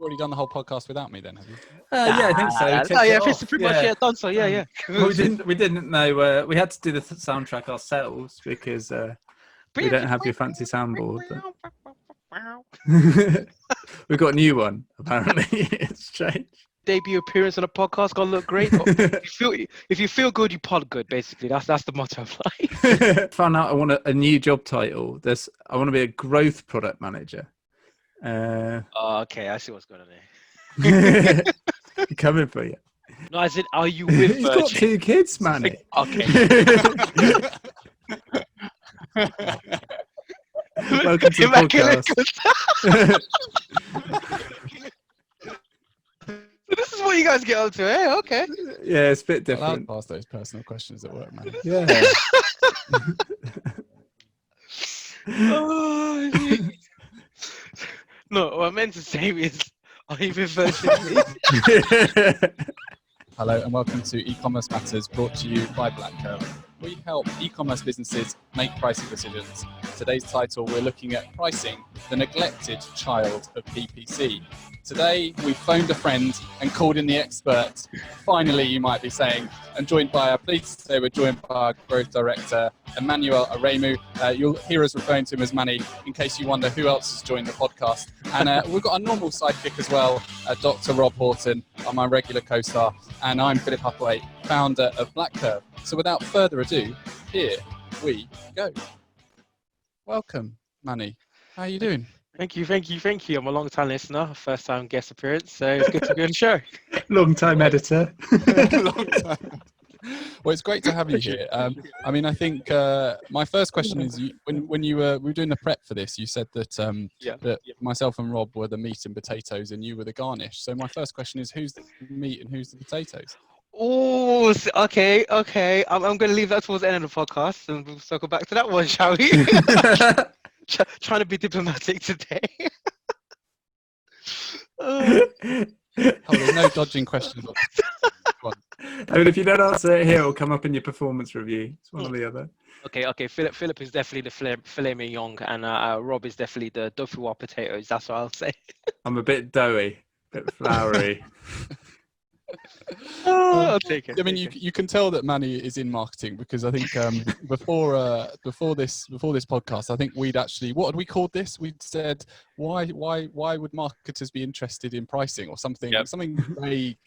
already done the whole podcast without me then, have you? Yeah, I think so. Pretty much done so. Yeah. Well, we didn't know. We had to do the soundtrack ourselves because we don't have your fancy soundboard. We've got a new one. Apparently, it's changed. Debut appearance on a podcast gonna look great. If you feel good, you pod good. Basically, that's the motto of life. Found out I want a new job title. I want to be a growth product manager. Okay, I see what's going on there. Coming for you. No, I said, are you with He's got 2 kids, Manny. Okay. Welcome to the podcast. This is what you guys get up to, eh? Okay. Yeah, it's a bit different. I'll ask those personal questions at work, man. Yeah. No, what I meant to say is, are you with Virgin Media? Hello and welcome to eCommerce Matters, brought to you by BlackCurve. We help e-commerce businesses make pricing decisions. Today's title, we're looking at pricing, the neglected child of PPC. Today, we phoned a friend and called in the expert. Finally, you might be saying, and joined by pleased to say we're joined by our growth director, Emmanuel Aremu. You'll hear us referring to him as Manny, in case you wonder who else has joined the podcast. And we've got a normal sidekick as well, Dr. Rob Horton, my regular co-star, and I'm Philip Huthwaite, founder of BlackCurve. So without further ado, here we go. Welcome, Manny. How are you doing? Thank you. I'm a long-time listener, first-time guest appearance, so it's good to be on the show. Long-time editor. Long time. Well, it's great to have you here. I mean, I think my first question is, when we were doing the prep for this, you said that that myself and Rob were the meat and potatoes, and you were the garnish. So my first question is, who's the meat and who's the potatoes? Oh, okay. I'm going to leave that towards the end of the podcast, and we'll circle back to that one, shall we? Trying to be diplomatic today. Oh, there's no dodging questions. I mean, if you don't answer it here, it'll come up in your performance review. It's one or the other. Okay. Philip is definitely the filet mignon, and Rob is definitely the dauphinoise potatoes. That's what I'll say. I'm a bit doughy, a bit floury. I'll take it. I mean, you can tell that Manny is in marketing, because I think before this podcast, I think we'd actually, what had we called this? We'd said why would marketers be interested in pricing, or something vague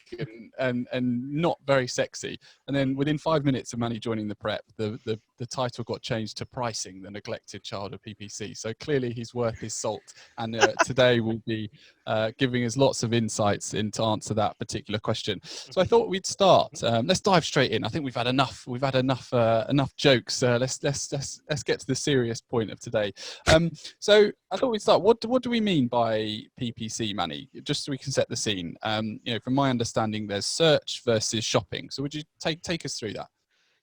and not very sexy. And then within 5 minutes of Manny joining the prep, the title got changed to Pricing, the Neglected Child of PPC. So clearly he's worth his salt, and today we'll be giving us lots of insights to answer that particular question. So I thought we'd start. Let's dive straight in. I think we've had enough jokes. Let's get to the serious point of today. So I thought we'd start. What do we mean by PPC, Manny? Just so we can set the scene. From my understanding, there's search versus shopping. So would you take us through that?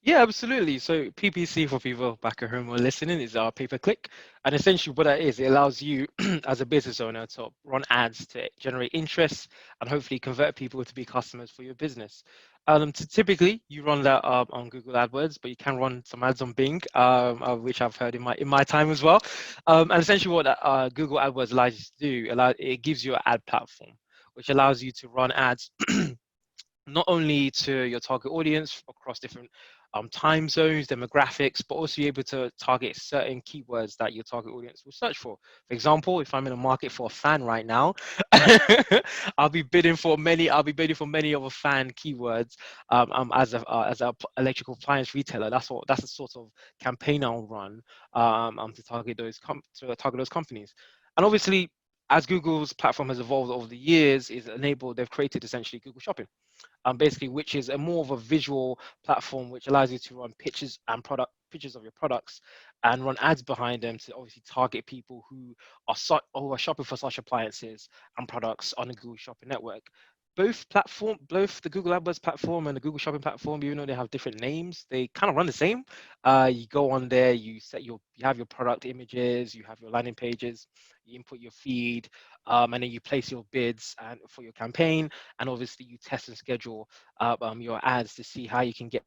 Yeah, absolutely. So PPC, for people back at home who are listening, is our pay-per-click. And essentially what that is, it allows you as a business owner to run ads to generate interest and hopefully convert people to be customers for your business. Typically, you run that on Google AdWords, but you can run some ads on Bing, which I've heard in my time as well. And essentially what Google AdWords allows you to do, it gives you an ad platform, which allows you to run ads not only to your target audience across different time zones, demographics, but also be able to target certain keywords that your target audience will search for. For example, if I'm in a market for a fan right now, I'll be bidding for many of a fan keywords as a electrical appliance retailer. That's the sort of campaign I'll run to target those companies. And obviously, as Google's platform has evolved over the years, they've created essentially Google Shopping, basically, which is a more of a visual platform which allows you to run pictures of your products and run ads behind them to obviously target people who are shopping for such appliances and products on the Google Shopping network. Both the Google AdWords platform and the Google Shopping platform, even though they have different names, they kind of run the same. You go on there, you have your product images, you have your landing pages, you input your feed, and then you place your bids for your campaign, and obviously you test and schedule your ads to see how you can get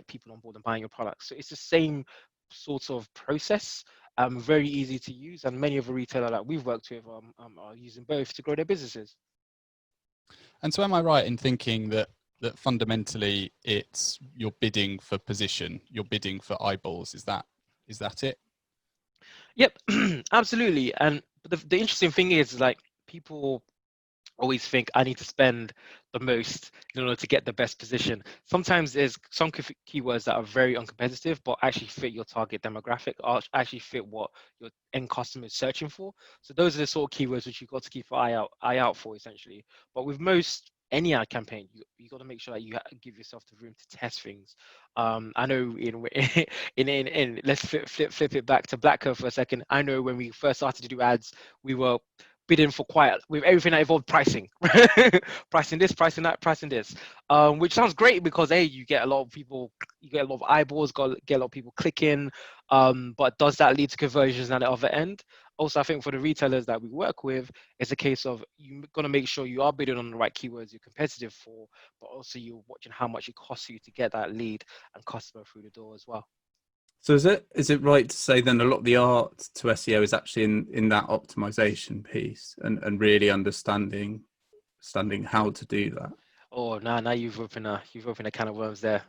people on board and buying your products. So it's the same sort of process, very easy to use, and many of the retailers that we've worked with are using both to grow their businesses. And so am I right in thinking that fundamentally it's you're bidding for position, you're bidding for eyeballs? Is that it? Yep, absolutely. And the interesting thing is, like, people always think I need to spend the most in order to get the best position. Sometimes there's some keywords that are very uncompetitive, but actually fit your target demographic, or actually fit what your end customer is searching for. So those are the sort of keywords which you've got to keep an eye out for, essentially. But with any ad campaign, you got to make sure that you give yourself the room to test things. I know in let's flip it back to BlackCurve for a second. I know when we first started to do ads, we were bidding for with everything that involved pricing, pricing this, pricing that, pricing this, which sounds great because you get a lot of people, you get a lot of eyeballs, get a lot of people clicking, but does that lead to conversions at the other end? Also, I think for the retailers that we work with, it's a case of you're going to make sure you are bidding on the right keywords you're competitive for, but also you're watching how much it costs you to get that lead and customer through the door as well. So is it right to say then a lot of the art to SEO is actually in that optimization piece and really understanding how to do that? Oh, now you've opened a can of worms there.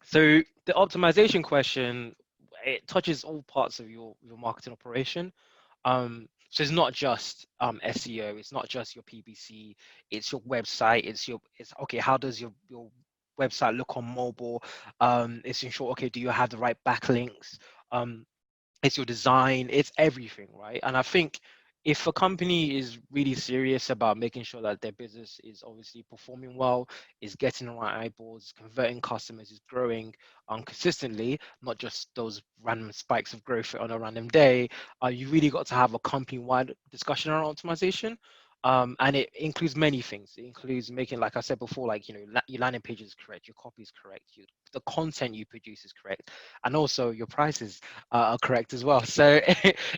So the optimization question, it touches all parts of your marketing operation. So it's not just SEO, it's not just your PPC, it's your website, it's okay, how does your website look on mobile? It's ensure, okay, do you have the right backlinks? It's your design, it's everything, right? And I think if a company is really serious about making sure that their business is obviously performing well, is getting the right eyeballs, converting customers, is growing consistently, not just those random spikes of growth on a random day, you really got to have a company-wide discussion around optimization. And it includes many things. It includes making, like I said before, like, your landing page is correct, your copy is correct, the content you produce is correct, and also your prices are correct as well. So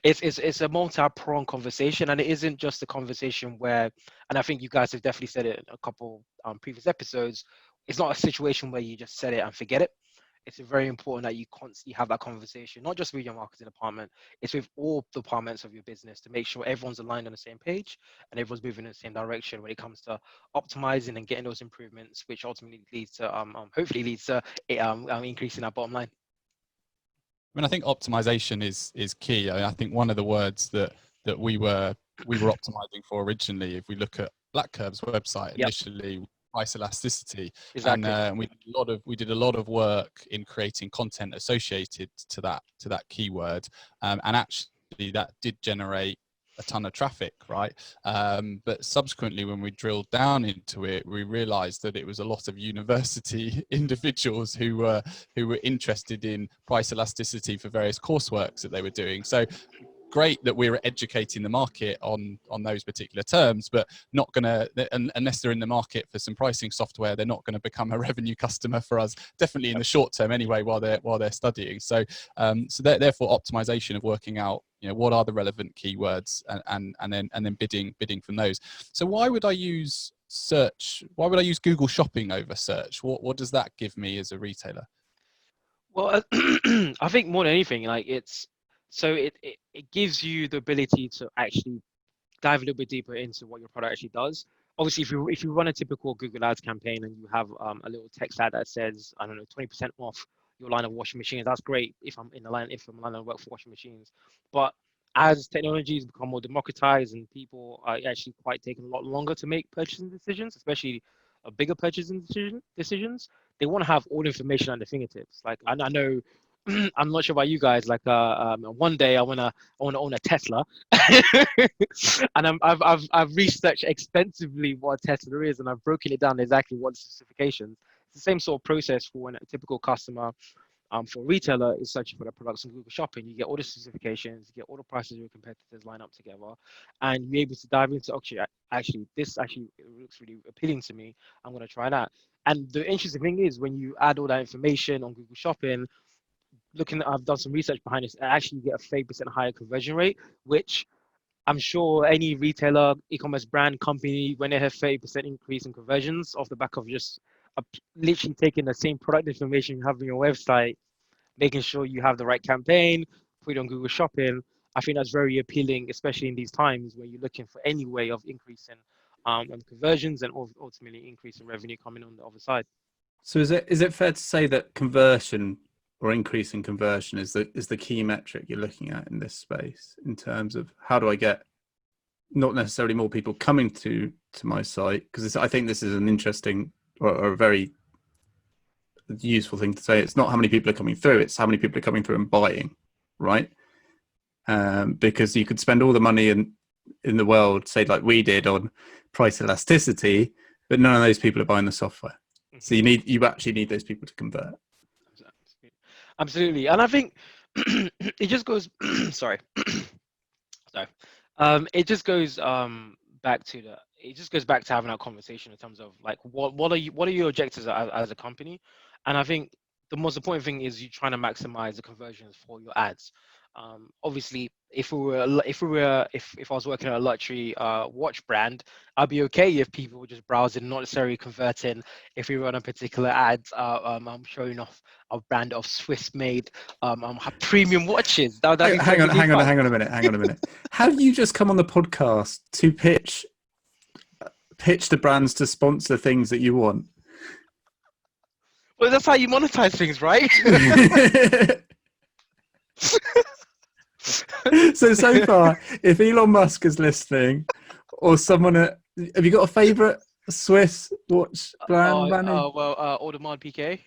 it's a multi-pronged conversation, and it isn't just a conversation where, and I think you guys have definitely said it in a couple previous episodes, it's not a situation where you just set it and forget it. It's very important that you constantly have that conversation, not just with your marketing department, it's with all departments of your business, to make sure everyone's aligned on the same page and everyone's moving in the same direction when it comes to optimizing and getting those improvements, which ultimately leads to hopefully leads to increasing our bottom line. I mean, I think optimization is key. I think one of the words that we were optimizing for originally, if we look at BlackCurve's website, initially, price elasticity. Exactly. And we did a lot of work in creating content associated to that keyword, and actually that did generate a ton of traffic, right? But subsequently, when we drilled down into it, we realized that it was a lot of university individuals who were interested in price elasticity for various courseworks that they were doing. So great that we're educating the market on those particular terms, but not gonna, unless they're in the market for some pricing software, they're not going to become a revenue customer for us, definitely in the short term anyway, while they're studying. So therefore optimization of working out, what are the relevant keywords, and then bidding from those. So why would I use search? Why would I use Google Shopping over search? What does that give me as a retailer? Well, I think more than anything, like it gives you the ability to actually dive a little bit deeper into what your product actually does. Obviously, if you run a typical Google Ads campaign and you have a little text ad that says, I don't know, 20% off your line of washing machines, that's great if I'm in the line of work for washing machines. But as technology has become more democratized and people are actually quite taking a lot longer to make purchasing decisions, especially bigger purchasing decisions, they want to have all information at their fingertips. Like I know, I'm not sure about you guys. Like one day I wanna own a Tesla, and I've researched extensively what a Tesla is, and I've broken it down exactly what the specifications. It's the same sort of process for when a typical customer, for a retailer, is searching for their products on Google Shopping. You get all the specifications, you get all the prices your competitors line up together, and you're able to dive into, okay, actually this actually looks really appealing to me. I'm gonna try that. And the interesting thing is, when you add all that information on Google Shopping, I've done some research behind this, actually you get a 30% higher conversion rate, which I'm sure any retailer, e-commerce brand, company, when they have 30% increase in conversions off the back of just literally taking the same product information you have on your website, making sure you have the right campaign, put it on Google Shopping, I think that's very appealing, especially in these times where you're looking for any way of increasing and conversions, and ultimately increase in revenue coming on the other side. So is it fair to say that conversion or increase in conversion is the key metric you're looking at in this space, in terms of how do I get not necessarily more people coming to my site? Because I think this is an interesting or a very useful thing to say. It's not how many people are coming through, it's how many people are coming through and buying, right? Because you could spend all the money in the world, say like we did, on price elasticity, but none of those people are buying the software. So you actually need those people to convert. Absolutely. And I think it just goes sorry. It just goes back to having that conversation in terms of like what are your objectives as a company. And I think the most important thing is you trying to maximize the conversions for your ads. Obviously, if I was working at a luxury watch brand, I'd be okay if people were just browsing, not necessarily converting. If we run a particular ad, I'm showing off a brand of Swiss-made premium watches. That'd be Hang on a minute. Have you just come on the podcast to pitch the brands to sponsor things that you want? Well, that's how you monetize things, right? So far, if Elon Musk is listening, or someone have you got a favorite Swiss watch brand, Manny? Audemars Piguet.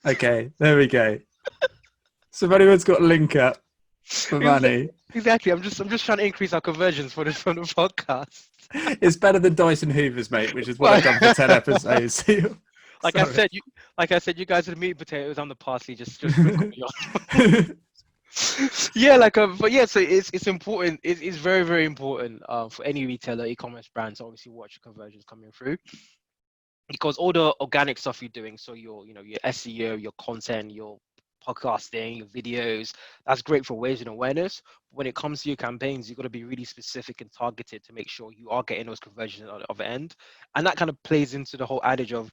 Okay, there we go. So if anyone's got a link up for Manny. Exactly. I'm just trying to increase our conversions from the podcast. It's better than Dyson Hoovers, mate, which is what I've done for 10 episodes. Like I said, you guys are the meat and potatoes. I'm the parsley. Just sprinkle me on. Yeah, but yeah, so it's important. It's very, very important for any retailer, e-commerce brands, to obviously watch your conversions coming through, because all the organic stuff you're doing, so your SEO, your content, your podcasting, your videos, that's great for raising awareness. But when it comes to your campaigns, you've got to be really specific and targeted to make sure you are getting those conversions at the other end. And that kind of plays into the whole adage of,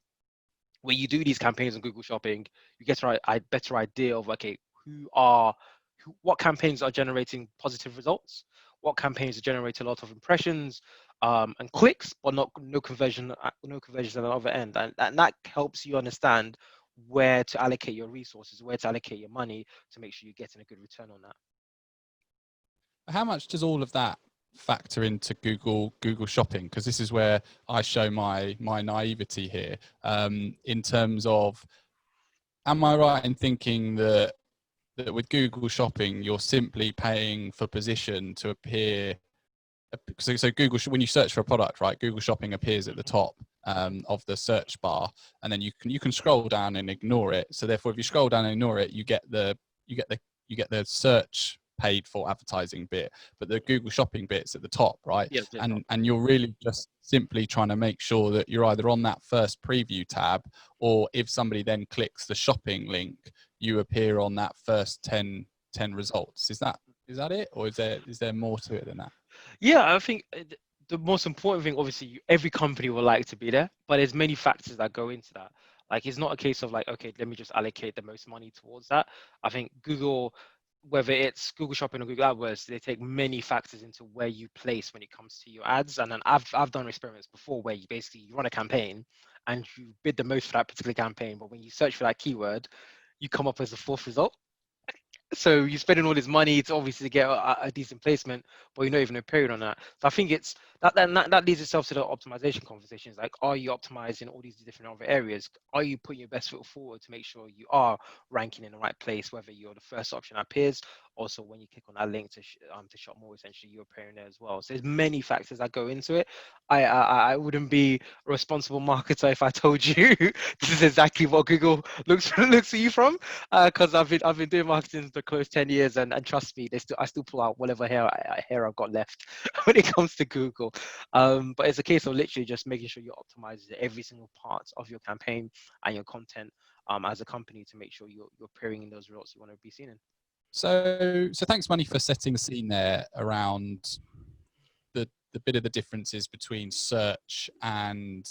when you do these campaigns on Google Shopping, you get a better idea of, okay, what campaigns are generating positive results, what campaigns are generating a lot of impressions and clicks, but no conversions at the other end, and that helps you understand where to allocate your resources, where to allocate your money, to make sure you're getting a good return on that. How much does all of that factor into Google Shopping? Because this is where I show my naivety here, in terms of, am I right in thinking that with Google Shopping, you're simply paying for position to appear? So Google, when you search for a product, right, Google Shopping appears at the top of the search bar, and then you can scroll down and ignore it. So therefore, if you scroll down and ignore it, you get the search paid for advertising bit, but the Google Shopping bit's at the top, right? Yes, and you're really just simply trying to make sure that you're either on that first preview tab, or if somebody then clicks the shopping link, you appear on that first 10 results. Is that it, or is there more to it than that? Yeah, I think the most important thing, obviously, every company would like to be there, but there's many factors that go into that. Like, it's not a case of like, okay, let me just allocate the most money towards that. I think Google, whether it's Google Shopping or Google AdWords, they take many factors into where you place when it comes to your ads. And then I've done experiments before where you basically run a campaign and you bid the most for that particular campaign, but when you search for that keyword, you come up as the fourth result. So you're spending all this money to obviously get a decent placement, but you're not even appearing on that. So I think it's that leads itself to the optimization conversations. Like, are you optimizing all these different other areas? Are you putting your best foot forward to make sure you are ranking in the right place, whether you're the first option that appears? Also, when you click on that link to shop more, essentially you're appearing there as well. So there's many factors that go into it. I wouldn't be a responsible marketer if I told you this is exactly what Google looks at you from, because I've been doing marketing for close 10 years, and trust me, I still pull out whatever hair I've got left when it comes to Google. But it's a case of literally just making sure you optimize every single part of your campaign and your content as a company to make sure you're appearing in those results you want to be seen in. So thanks, Manny, for setting the scene there around the bit of the differences between search and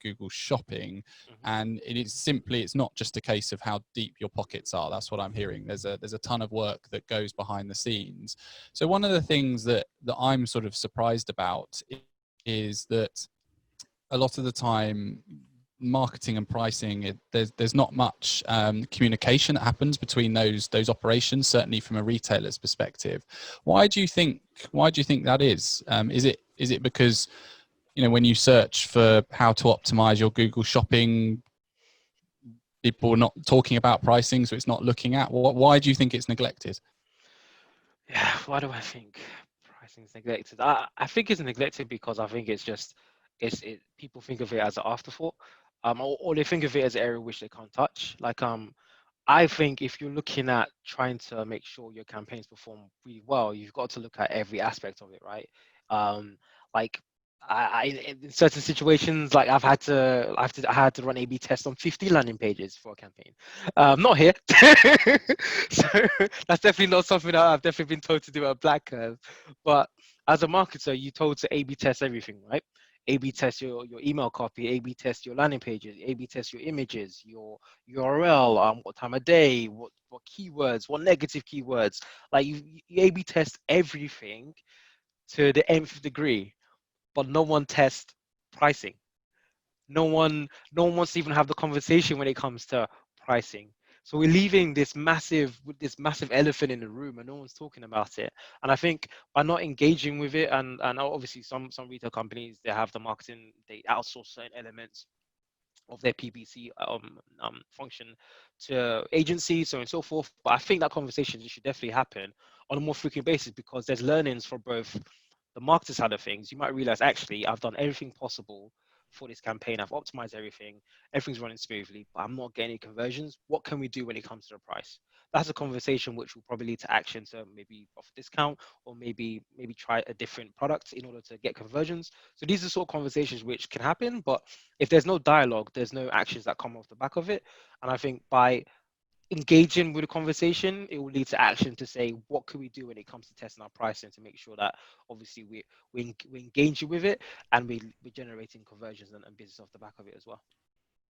Google Shopping. And it's not just a case of how deep your pockets are. That's what I'm hearing. There's a ton of work that goes behind the scenes. So one of the things that I'm sort of surprised about is that a lot of the time, marketing and pricing, there's not much communication that happens between those operations, certainly from a retailer's perspective. Why do you think that is? Is it because, you know, when you search for how to optimize your Google shopping, people are not talking about pricing, so it's not looking at? Why do you think it's neglected? Yeah, why do I think pricing is neglected? I think it's neglected because I think it's just people think of it as an afterthought, or they think of it as an area which they can't touch. Like I think if you're looking at trying to make sure your campaigns perform really well, you've got to look at every aspect of it, right? Like in certain situations, like I had to run A/B tests on 50 landing pages for a campaign. Not here, so that's definitely not something that I've definitely been told to do at BlackCurve. But as a marketer, you're told to A/B test everything, right? A/B test your email copy, A/B test your landing pages, A/B test your images, your URL, what time of day, what keywords, what negative keywords. Like you A/B test everything to the nth degree, but no one tests pricing. No one wants to even have the conversation when it comes to pricing. So we're leaving this massive elephant in the room, and no one's talking about it. And I think by not engaging with it, and obviously some retail companies, they have the marketing, they outsource certain elements of their PPC function to agencies, so and so forth. But I think that conversation should definitely happen on a more frequent basis, because there's learnings for both the marketer side of things. You might realize, actually, I've done everything possible for this campaign. I've optimized everything. Everything's running smoothly, but I'm not getting any conversions. What can we do when it comes to the price? That's a conversation which will probably lead to action, to maybe offer discount, or maybe try a different product in order to get conversions. So these are sort of conversations which can happen, but if there's no dialogue, there's no actions that come off the back of it. And I think by engaging with the conversation, it will lead to action to say, what can we do when it comes to testing our pricing, to make sure that obviously we engage with it, and we're generating conversions and business off the back of it as well.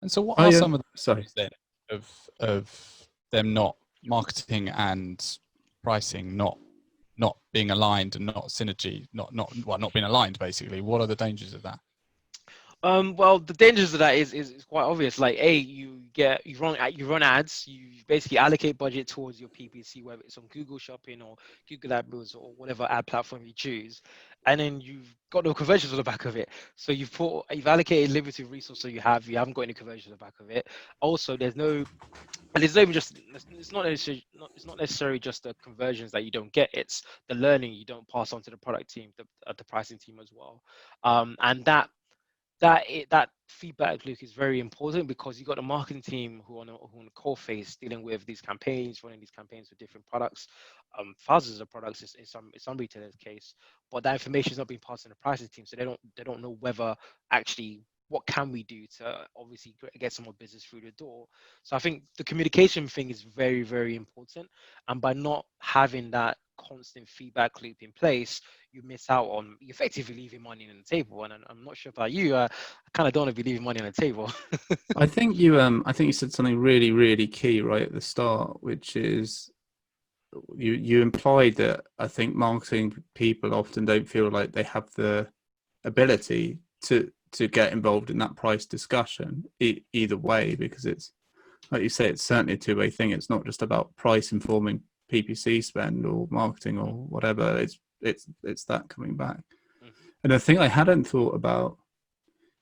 And so what are some of the things then of them not marketing and pricing not being aligned, and not synergy, not being aligned, basically? What are the dangers of that? Well, the dangers of that is quite obvious. Like, you run ads, you basically allocate budget towards your PPC, whether it's on Google Shopping or Google AdWords or whatever ad platform you choose, and then you've got no conversions on the back of it. So you've allocated limited resources, so you haven't got any conversions on the back of it. Also, it's not necessarily just the conversions that you don't get. It's the learning you don't pass on to the product team, the pricing team as well, and that feedback loop is very important, because you got a marketing team who on a core face dealing with these campaigns, running these campaigns for different products, thousands of products in some retailers' case, but that information is not being passed to the pricing team, so they don't know whether actually what can we do to obviously get some more business through the door. So I think the communication thing is very, very important, and by not having that constant feedback loop in place, you miss out on effectively leaving money on the table. And I'm not sure about you, I kind of don't want to be leaving money on the table. I think you said something really, really key right at the start, which is you implied that I think marketing people often don't feel like they have the ability to get involved in that price discussion either way, because it's, like you say, it's certainly a two-way thing. It's not just about price informing PPC spend or marketing or whatever. It's that coming back. And the thing I hadn't thought about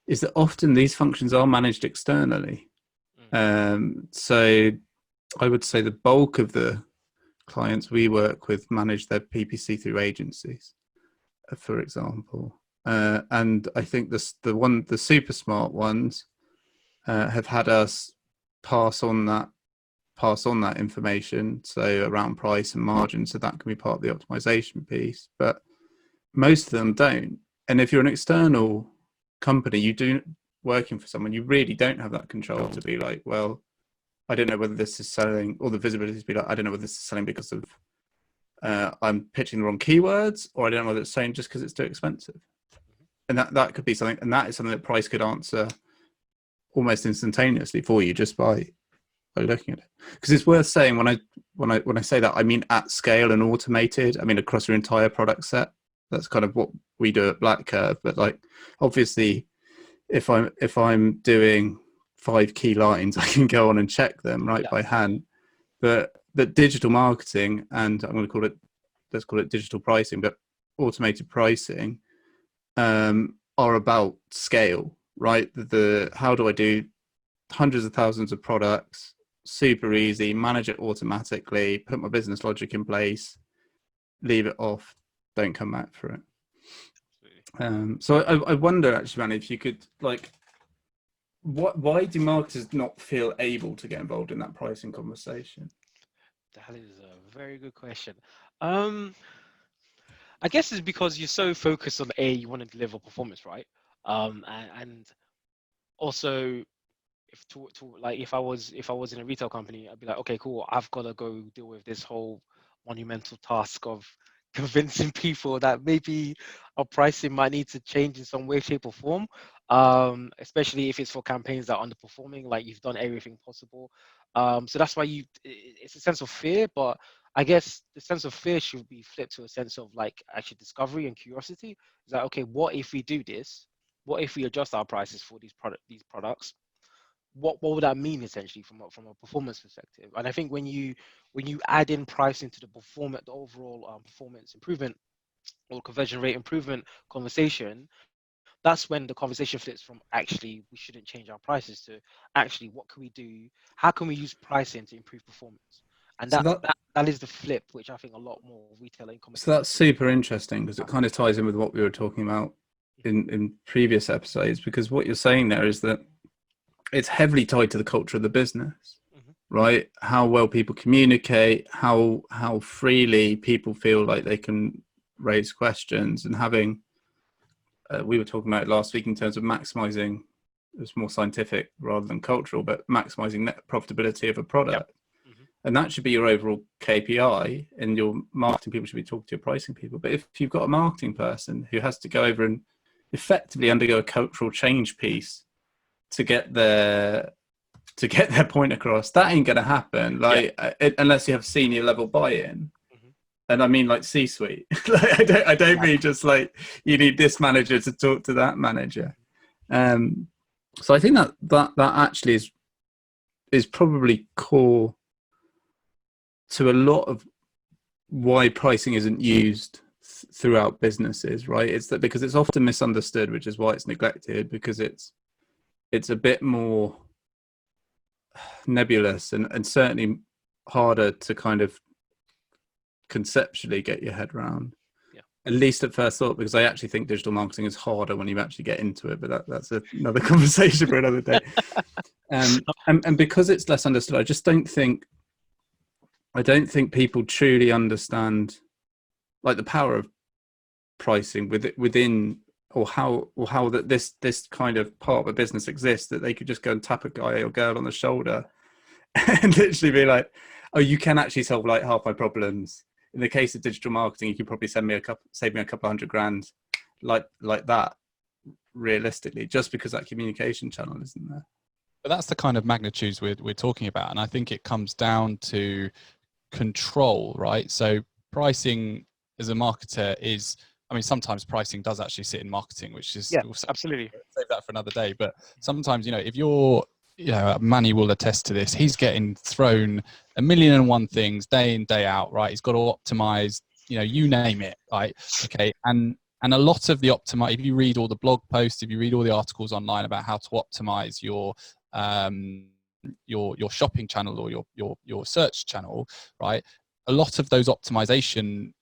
is that often these functions are managed externally. So I would say the bulk of the clients we work with manage their PPC through agencies, for example. And I think the super smart ones have had us pass on that information, so around price and margin, so that can be part of the optimization piece, but most of them don't. And if you're an external company, you do working for someone, you really don't have that control to be like, well, I don't know whether this is selling, or the visibility to be like, I don't know whether this is selling because of I'm pitching the wrong keywords, or I don't know whether it's selling just because it's too expensive. And that could be something, and that is something that price could answer almost instantaneously for you just by looking at it. Because it's worth saying, when I say that, I mean at scale and automated. I mean across your entire product set. That's kind of what we do at BlackCurve. But like, obviously, if I'm doing 5 key lines, I can go on and check them by hand. But digital marketing, and I'm going to let's call it digital pricing, but automated pricing, are about scale, right? How do I do hundreds of thousands of products, super easy, manage it automatically, put my business logic in place, leave it off, don't come back for it. So I wonder actually, man, if you could why do marketers not feel able to get involved in that pricing conversation? That is a very good question. I guess it's because you're so focused on you want to deliver performance, right? And also, if I was in a retail company, I'd be like, okay, cool, I've got to go deal with this whole monumental task of convincing people that maybe our pricing might need to change in some way, shape, or form. Especially if it's for campaigns that are underperforming, like you've done everything possible. So that's why it's a sense of fear, but I guess the sense of fear should be flipped to a sense of like actually discovery and curiosity. Is that okay? What if we do this? What if we adjust our prices for these products? What would that mean essentially from a performance perspective? And I think when you add in pricing to the overall performance improvement or conversion rate improvement conversation, that's when the conversation flips from actually we shouldn't change our prices to actually what can we do? How can we use pricing to improve performance? And So that is the flip, which I think a lot more retail e-commerce. So that's super interesting because it kind of ties in with what we were talking about in previous episodes, because what you're saying there is that it's heavily tied to the culture of the business, right? How well people communicate, how freely people feel like they can raise questions, and having we were talking about it last week in terms of maximizing, it's more scientific rather than cultural, but maximizing net profitability of a product. And that should be your overall KPI, and your marketing people should be talking to your pricing people. But if you've got a marketing person who has to go over and effectively undergo a cultural change piece to get their point across, that ain't going to happen. Unless you have senior level buy-in. And I mean like C-suite. I don't mean just like you need this manager to talk to that manager. So I think that actually is probably core to a lot of why pricing isn't used throughout businesses, right? It's that because it's often misunderstood, which is why it's neglected, because it's a bit more nebulous and certainly harder to kind of conceptually get your head around, at least at first thought, because I actually think digital marketing is harder when you actually get into it, but that's another conversation for another day. And because it's less understood, I don't think people truly understand like the power of pricing within or how that this kind of part of a business exists, that they could just go and tap a guy or girl on the shoulder and literally be like, oh, you can actually solve like half my problems. In the case of digital marketing, you could probably save me a couple $100,000 like that, realistically, just because that communication channel isn't there. But that's the kind of magnitudes we're talking about. And I think it comes down to control, right? So pricing as a marketer is, I mean, sometimes pricing does actually sit in marketing, which is absolutely, save that for another day. But sometimes, if you're, Manny will attest to this, he's getting thrown 1,000,001 things day in, day out, right? He's got to optimize, you name it, right? Okay. And a lot of the if you read all the blog posts, if you read all the articles online about how to optimize your shopping channel or your search channel, right? A lot of those optimization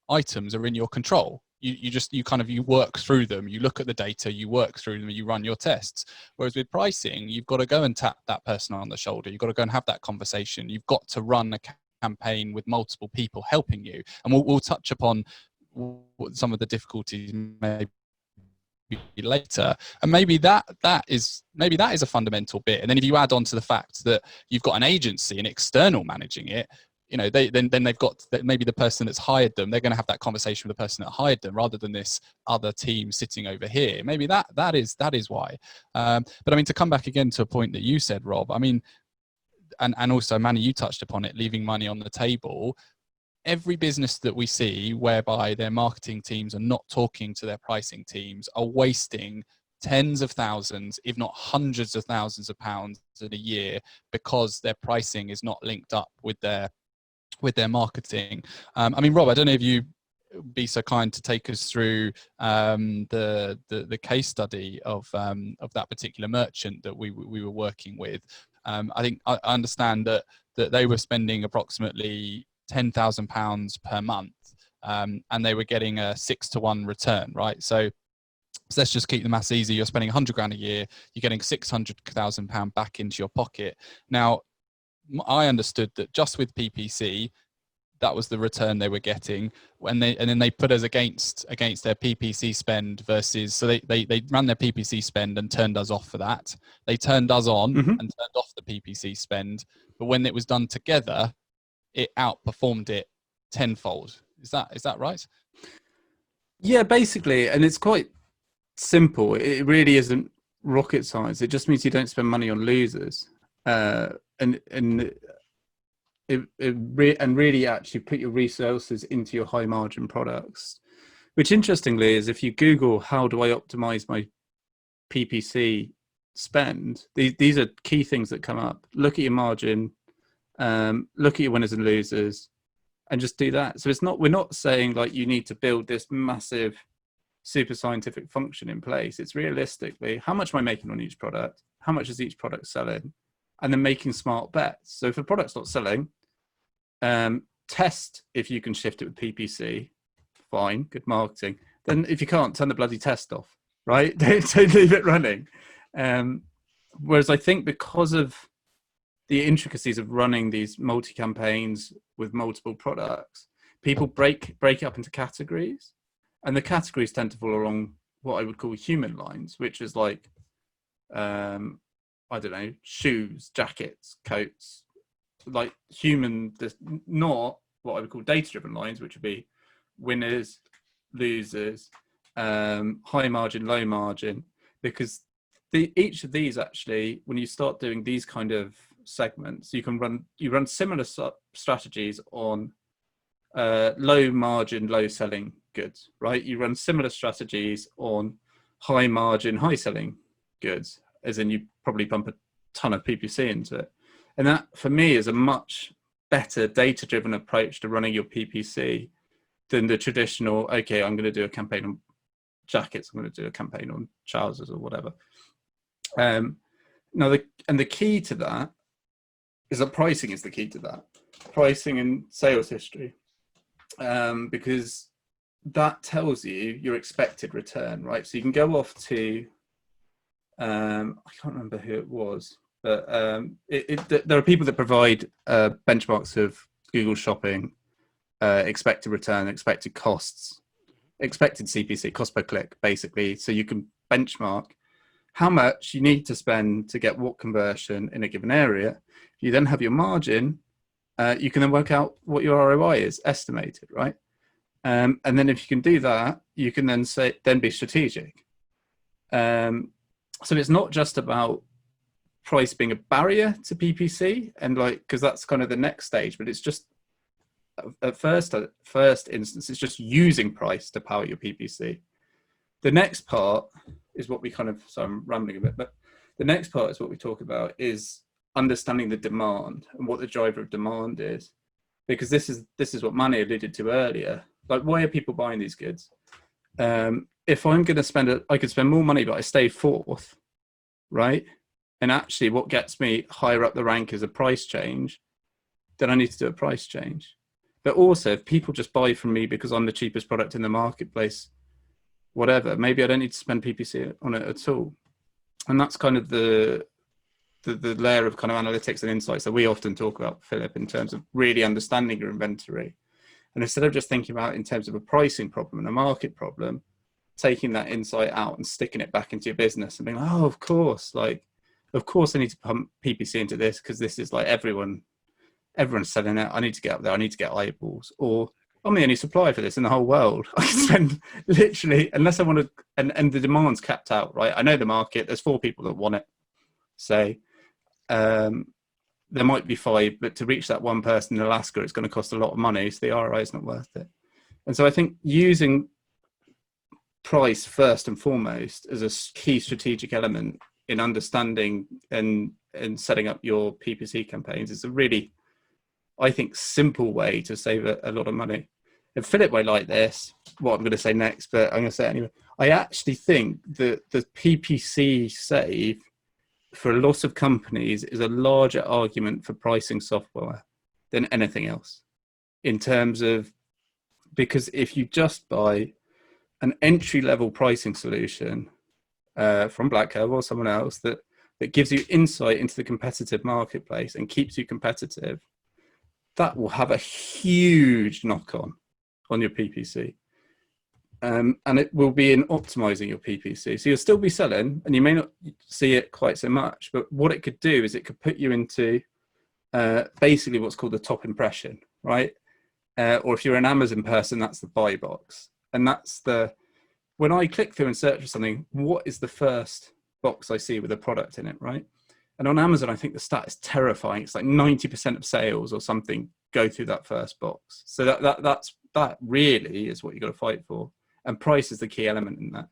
items are in your control. You work through them, you look at the data, you work through them, you run your tests. Whereas with pricing, you've got to go and tap that person on the shoulder, you've got to go and have that conversation, you've got to run a campaign with multiple people helping you. And we'll touch upon some of the difficulties maybe later, and maybe that is a fundamental bit. And then if you add on to the fact that you've got an agency, an external managing it, then they've got maybe the person that's hired them, they're going to have that conversation with the person that hired them rather than this other team sitting over here. Maybe that is why. But I mean, to come back again to a point that you said, Rob, I mean, and also Manny, you touched upon it, leaving money on the table. Every business that we see whereby their marketing teams are not talking to their pricing teams are wasting tens of thousands, if not hundreds of thousands of pounds in a year, because their pricing is not linked up with their marketing. I mean, Rob, I don't know if you be so kind to take us through the case study of that particular merchant that we were working with. I think I understand that they were spending approximately £10,000 per month, and they were getting a 6-to-1 return, right? So let's just keep the maths easy. You're spending 100 grand a year, you're getting £600,000 back into your pocket. Now, I understood that just with PPC, that was the return they were getting, and then they put us against their PPC spend versus, so they ran their PPC spend and turned us off for that. They turned us on and turned off the PPC spend, but when it was done together, it outperformed it tenfold. Is that right? Yeah, basically, and it's quite simple. It really isn't rocket science. It just means you don't spend money on losers, and really actually put your resources into your high margin products. Which, interestingly, is if you Google how do I optimize my PPC spend, these are key things that come up. Look at your margin, look at your winners and losers, and just do that. So we're not saying like you need to build this massive super scientific function in place. It's realistically, how much am I making on each product? How much is each product selling? And then making smart bets. So if a product's not selling, test if you can shift it with PPC. Fine, good marketing. Then if you can't, turn the bloody test off, right? Don't leave it running. Whereas I think because of the intricacies of running these multi-campaigns with multiple products, people break it up into categories. And the categories tend to fall along what I would call human lines, which is like, I don't know, shoes, jackets, coats, like human, not what I would call data-driven lines, which would be winners, losers, high margin, low margin, because each of these actually, when you start doing these kind of segments, you run similar strategies on low margin, low selling goods, right? You run similar strategies on high margin, high selling goods, as in you probably pump a ton of PPC into it. And that, for me, is a much better data-driven approach to running your PPC than the traditional, okay, I'm going to do a campaign on jackets, I'm going to do a campaign on trousers or whatever. Now, the key to that is that pricing is the key to that. Pricing and sales history. Because that tells you your expected return, right? So you can go off to, I can't remember who it was, but there are people that provide benchmarks of Google Shopping, expected return, expected costs, expected CPC, cost per click, basically. So you can benchmark how much you need to spend to get what conversion in a given area. You then have your margin. You can then work out what your ROI is estimated, right? And then if you can do that, you can then be strategic. So it's not just about price being a barrier to PPC, and like, because that's kind of the next stage, but it's just at first instance, it's just using price to power your PPC. The next part is what we kind of, so I'm rambling a bit, but the next part is what we talk about is understanding the demand and what the driver of demand is, because this is what Manny alluded to earlier. Like, why are people buying these goods? If I'm going to spend I could spend more money, but I stay fourth, right? And actually what gets me higher up the rank is a price change, then I need to do a price change. But also, if people just buy from me because I'm the cheapest product in the marketplace, whatever, maybe I don't need to spend PPC on it at all. And that's kind of the layer of kind of analytics and insights that we often talk about, Philip, in terms of really understanding your inventory. And instead of just thinking about it in terms of a pricing problem and a market problem, taking that insight out and sticking it back into your business and being like, oh, of course I need to pump PPC into this because this is like everyone's selling it. I need to get up there. I need to get eyeballs. Or I'm the only supplier for this in the whole world. I can spend literally, unless I want to, and the demand's capped out, right? I know the market. There's 4 people that want it. Say, there might be 5, but to reach that one person in Alaska, it's going to cost a lot of money. So the ROI is not worth it. And so I think using price first and foremost as a key strategic element in understanding and setting up your PPC campaigns is a really, I think, simple way to save a lot of money. And Philip won't like this, what I'm going to say next, but I'm going to say it anyway. I actually think that the PPC save for a lot of companies is a larger argument for pricing software than anything else, in terms of, because if you just buy an entry-level pricing solution from BlackCurve or someone else that gives you insight into the competitive marketplace and keeps you competitive, that will have a huge knock-on your PPC. And it will be in optimizing your PPC. So you'll still be selling, and you may not see it quite so much, but what it could do is it could put you into basically what's called the top impression, right? Or if you're an Amazon person, that's the buy box. And that's when I click through and search for something, what is the first box I see with a product in it, right? And on Amazon, I think the stat is terrifying. It's like 90% of sales or something go through that first box. So that really is what you got to fight for. And price is the key element in that.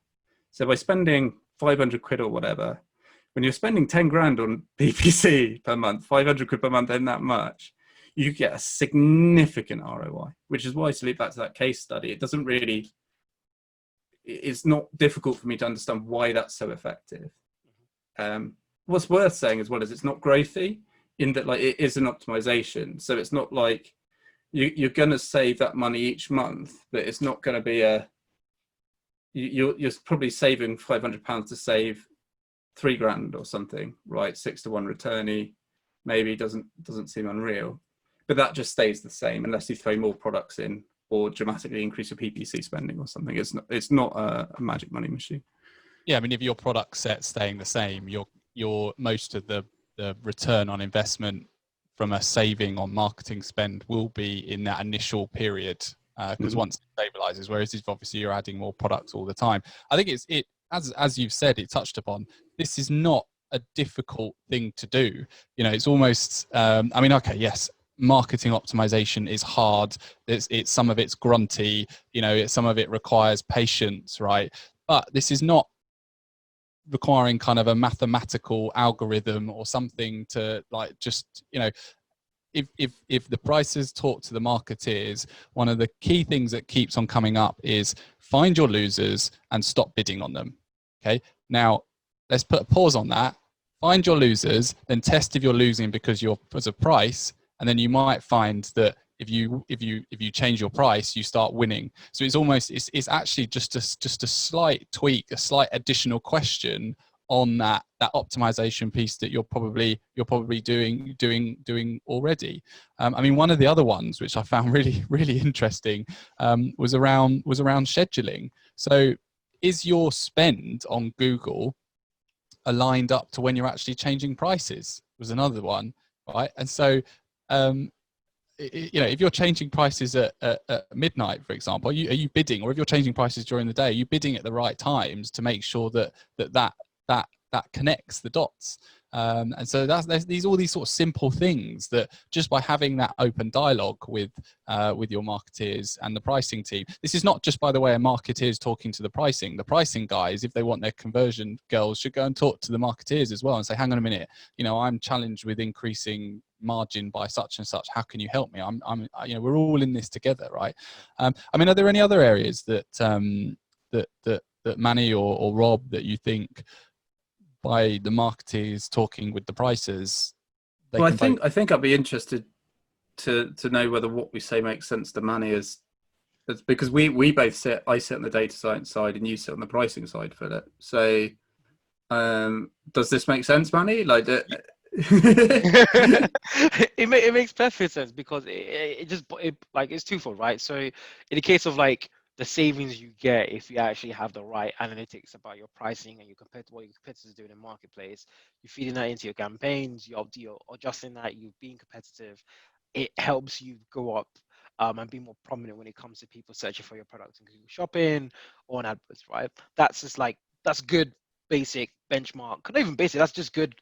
So by spending 500 quid or whatever, when you're spending 10 grand on PPC per month, 500 quid per month ain't that much, you get a significant ROI, which is why, to lead back to that case study, it's not difficult for me to understand why that's so effective. What's worth saying as well is it's not growthy, in that like it is an optimization. So it's not like you're going to save that money each month, but it's not going to be you're probably saving £500 to save £3,000 or something, right? 6-to-1 returnee maybe doesn't seem unreal, but that just stays the same unless you throw more products in or dramatically increase your PPC spending or something. It's not a magic money machine. Yeah, I mean, if your product set's staying the same, your most of the return on investment from a saving on marketing spend will be in that initial period, because once it stabilizes, whereas if obviously you're adding more products all the time. I think it as you've said, it touched upon, this is not a difficult thing to do. You know, it's almost I mean, okay, yes, marketing optimization is hard. It's some of it's grunty, you know, some of it requires patience, right? But this is not requiring kind of a mathematical algorithm or something to like just, you know, if the prices talk to the marketeers, one of the key things that keeps on coming up is find your losers and stop bidding on them. Okay, now let's put a pause on that. Find your losers, then test if you're losing because of price, and then you might find that if you change your price, you start winning. So it's almost it's actually just a slight tweak, a slight additional question on that optimization piece that you're probably doing already. I mean, one of the other ones which I found really interesting was around scheduling. So is your spend on Google aligned up to when you're actually changing prices? Was another one, right? And so you know, if you're changing prices at midnight, for example, are you bidding? Or if you're changing prices during the day, are you bidding at the right times to make sure that connects the dots? And so there's all these sort of simple things that just by having that open dialogue with your marketeers and the pricing team. This is not just, by the way, a marketeers talking to the pricing guys, if they want their conversion girls, should go and talk to the marketeers as well and say, hang on a minute, you know, I'm challenged with increasing margin by such and such. How can you help me? I'm you know, we're all in this together, right? I mean, are there any other areas that that Manny or Rob, that you think by the marketers talking with the prices? Well, I think I'd be interested to know whether what we say makes sense to Manny, is because we both sit. I sit on the data science side, and you sit on the pricing side, Philip. So, does this make sense, Manny? Like, it makes perfect sense, because it's twofold, right? So in the case of like the savings you get if you actually have the right analytics about your pricing and you compare to what your competitors do in the marketplace, you're feeding that into your campaigns, you're adjusting that, you're being competitive. It helps you go up and be more prominent when it comes to people searching for your products in Google Shopping or on AdWords, right? That's good basic benchmark. Not even basic, that's just good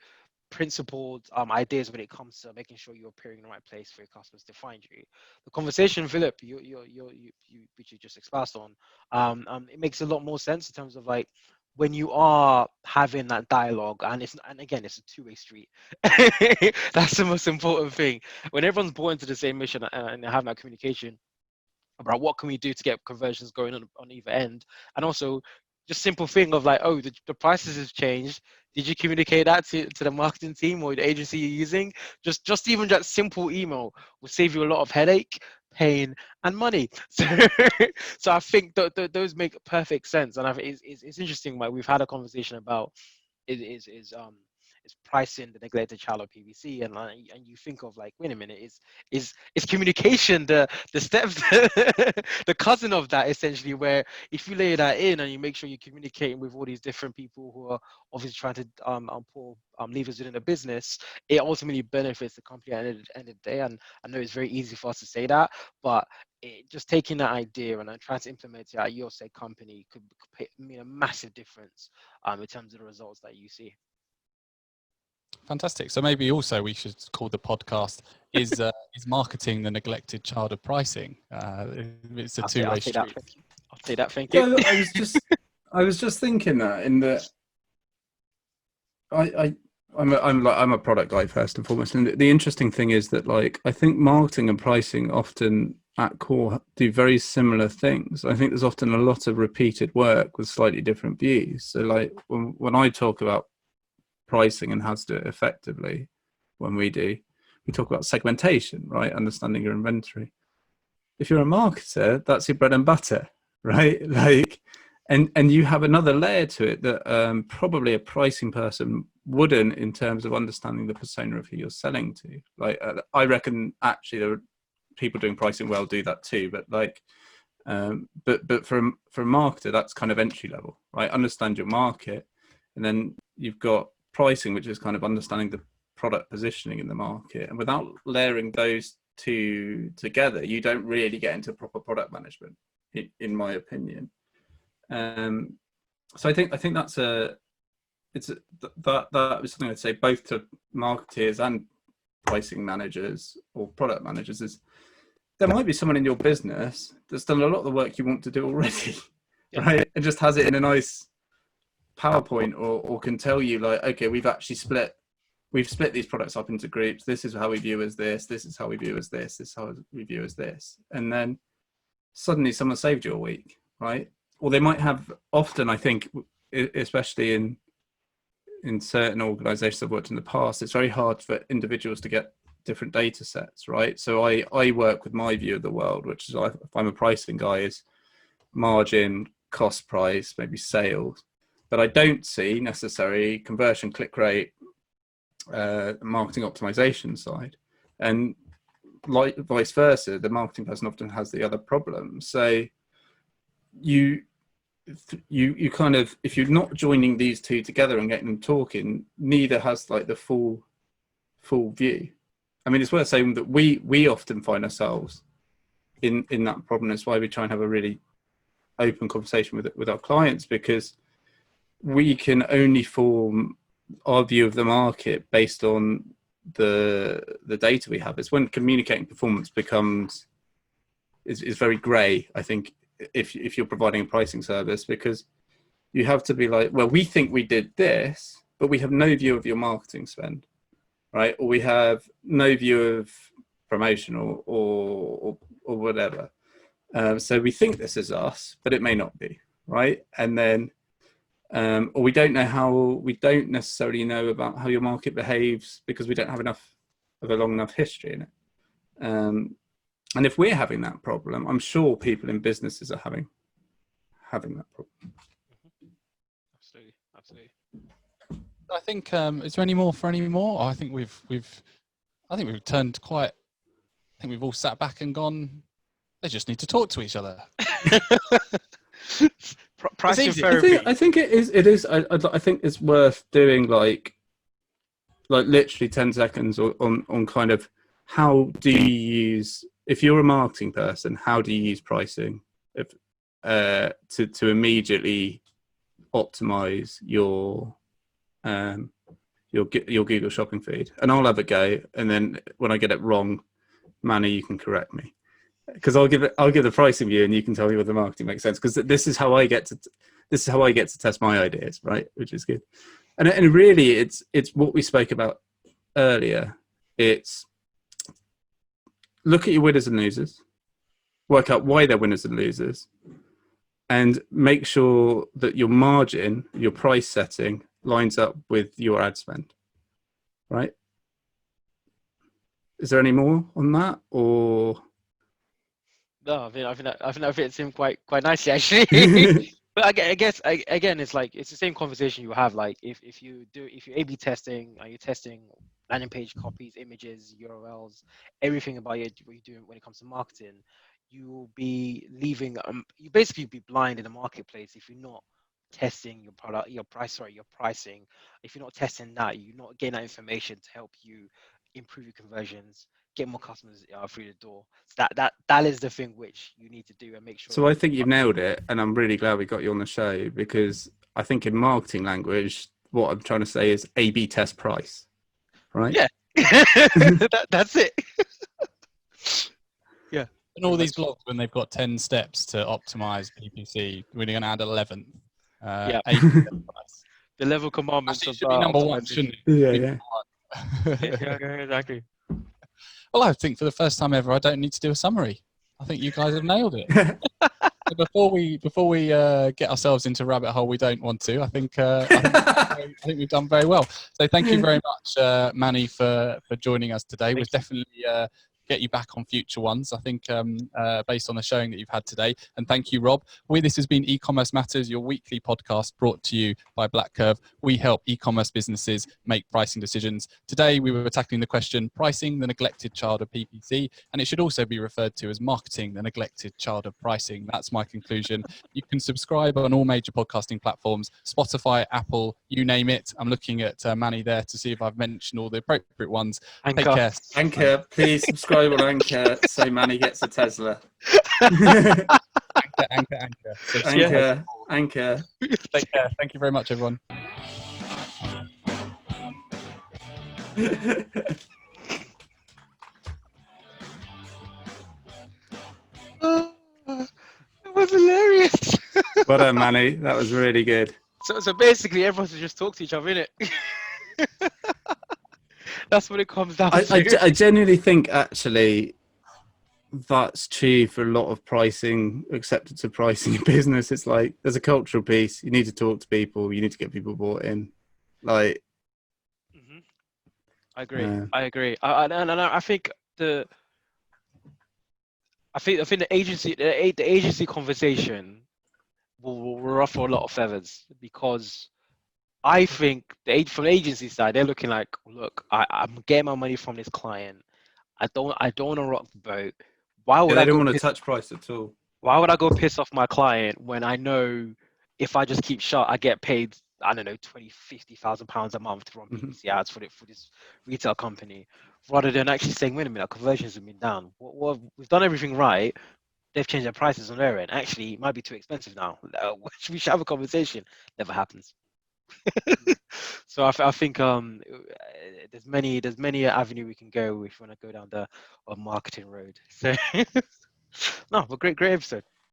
principled ideas when it comes to making sure you're appearing in the right place for your customers to find you. The conversation, Philip, which you just expressed on, it makes a lot more sense in terms of like when you are having that dialogue, and again, it's a two-way street. That's the most important thing. When everyone's bought into the same mission and having that communication about what can we do to get conversions going on either end, and also just simple thing of like, oh, the prices have changed. Did you communicate that to the marketing team or the agency you're using? Just even that simple email will save you a lot of headache, pain, and money. So I think those make perfect sense, and I think it's interesting. Like we've had a conversation about is pricing the neglected child of PPC, and you think of like, wait a minute, is communication the steps, the cousin of that, essentially, where if you lay that in and you make sure you're communicating with all these different people who are obviously trying to pull levers within a business, it ultimately benefits the company at the end of the day. And I know it's very easy for us to say that, but just taking that idea and then trying to implement it at your said company could mean a massive difference in terms of the results that you see. Fantastic. So maybe also we should call the podcast is marketing the neglected child of pricing. It's a two-way street. I'll say that. Thank you. Yeah, I was just thinking that in the I'm a product guy first and foremost, and the interesting thing is that like I think marketing and pricing often at core do very similar things. I think there's often a lot of repeated work with slightly different views. So like when I talk about pricing and how to do it effectively, we talk about segmentation, right? Understanding your inventory. If you're a marketer, that's your bread and butter, right? Like, and you have another layer to it that probably a pricing person wouldn't, in terms of understanding the persona of who you're selling to. Like, I reckon actually there are people doing pricing well do that too, but like, but for a marketer, that's kind of entry level, right? Understand your market, and then you've got pricing, which is kind of understanding the product positioning in the market. And without layering those two together, you don't really get into proper product management, in my opinion. So I think that's that was something I'd say both to marketers and pricing managers or product managers, is there might be someone in your business that's done a lot of the work you want to do already, right? And just has it in a nice PowerPoint or can tell you like, okay, we've split these products up into groups. This is how we view as this. This is how we view as this. This is how we view as this. And then suddenly someone saved you a week, right? Or they might have, often I think, especially in certain organizations I've worked in the past, it's very hard for individuals to get different data sets, right? So I work with my view of the world, which is, if I'm a pricing guy, is margin, cost price, maybe sales. But I don't see necessarily conversion, click rate, marketing optimization side. And like vice versa, the marketing person often has the other problem. So you kind of, if you're not joining these two together and getting them talking, neither has like the full view. I mean, it's worth saying that we often find ourselves in that problem. That's why we try and have a really open conversation with our clients, because we can only form our view of the market based on the data we have. It's when communicating performance is very grey, I think, if you're providing a pricing service, because you have to be like, well, we think we did this, but we have no view of your marketing spend, right? Or we have no view of promotion or whatever. So we think this is us, but it may not be, right? And then, or we don't necessarily know about how your market behaves because we don't have enough of a long enough history in it. And if we're having that problem, I'm sure people in businesses are having that problem. Absolutely. I think is there any more for any more? I think we've turned quite. I think we've all sat back and gone, they just need to talk to each other. Pricing therapy. I think it is. I think it's worth doing like literally 10 seconds on kind of how do you use, if you're a marketing person, how do you use pricing to immediately optimize your your Google shopping feed, and I'll have a go. And then when I get it wrong, Manny, you can correct me, because I'll give the pricing view, and you can tell me whether the marketing makes sense. Because this is how I get to test my ideas, right? Which is good. And really, it's what we spoke about earlier. It's look at your winners and losers, work out why they're winners and losers, and make sure that your margin, your price setting, lines up with your ad spend, right? Is there any more on that, or? No, I think that fits in quite nicely actually. But I guess again, it's like it's the same conversation you have. Like if you're A/B testing, are you testing landing page copies, images, URLs, everything about what you're doing when it comes to marketing, you will be leaving. You basically be blind in the marketplace if you're not testing your product, your pricing. If you're not testing that, you're not getting that information to help you improve your conversions, get more customers through the door. So that is the thing which you need to do and make sure. So I think you've nailed it, and I'm really glad we got you on the show, because I think in marketing language, what I'm trying to say is A/B test price, right? Yeah, that's it. Yeah. And all these blogs, when they've got 10 steps to optimize PPC, we're going to add 11. Yeah. The level commandments Actually, of it should be number one, shouldn't it? Yeah. Yeah, exactly. Well, I think for the first time ever, I don't need to do a summary. I think you guys have nailed it. So before we get ourselves into a rabbit hole we don't want to, I think we've done very well. So thank you very much, Manny, for joining us today. We'll definitely get you back on future ones, I think, based on the showing that you've had today. And thank you, Rob. This has been E-Commerce Matters, your weekly podcast brought to you by BlackCurve. We help e-commerce businesses make pricing decisions. Today, we were tackling the question, pricing, the neglected child of PPC, and it should also be referred to as marketing, the neglected child of pricing. That's my conclusion. You can subscribe on all major podcasting platforms, Spotify, Apple, you name it. I'm looking at Manny there to see if I've mentioned all the appropriate ones. Anchor. Take care. Anchor, please subscribe on Anchor so Manny gets a Tesla. Anchor. Anchor. Take care. Thank you very much, everyone. It was hilarious. Well done, Manny. That was really good. So basically, everyone should just talk to each other, innit? That's what it comes down to. I genuinely think actually that's true for a lot of pricing, acceptance of pricing in business. It's like there's a cultural piece. You need to talk to people. You need to get people bought in. Like, I agree. I think the agency conversation will ruffle a lot of feathers, because I think from the agency side, they're looking like, look, I'm getting my money from this client. I don't want to rock the boat. Why would they don't want to touch price at all? Why would I go piss off my client when I know if I just keep shut, I get paid, I don't know, £50,000 a month to run PPC ads for this retail company, rather than actually saying, wait a minute, our conversions have been down. We've done everything right. They've changed their prices on their end. Actually, it might be too expensive now. We should have a conversation. Never happens. So I think there's many avenue we can go if you want to go down the marketing road. So no, but great episode.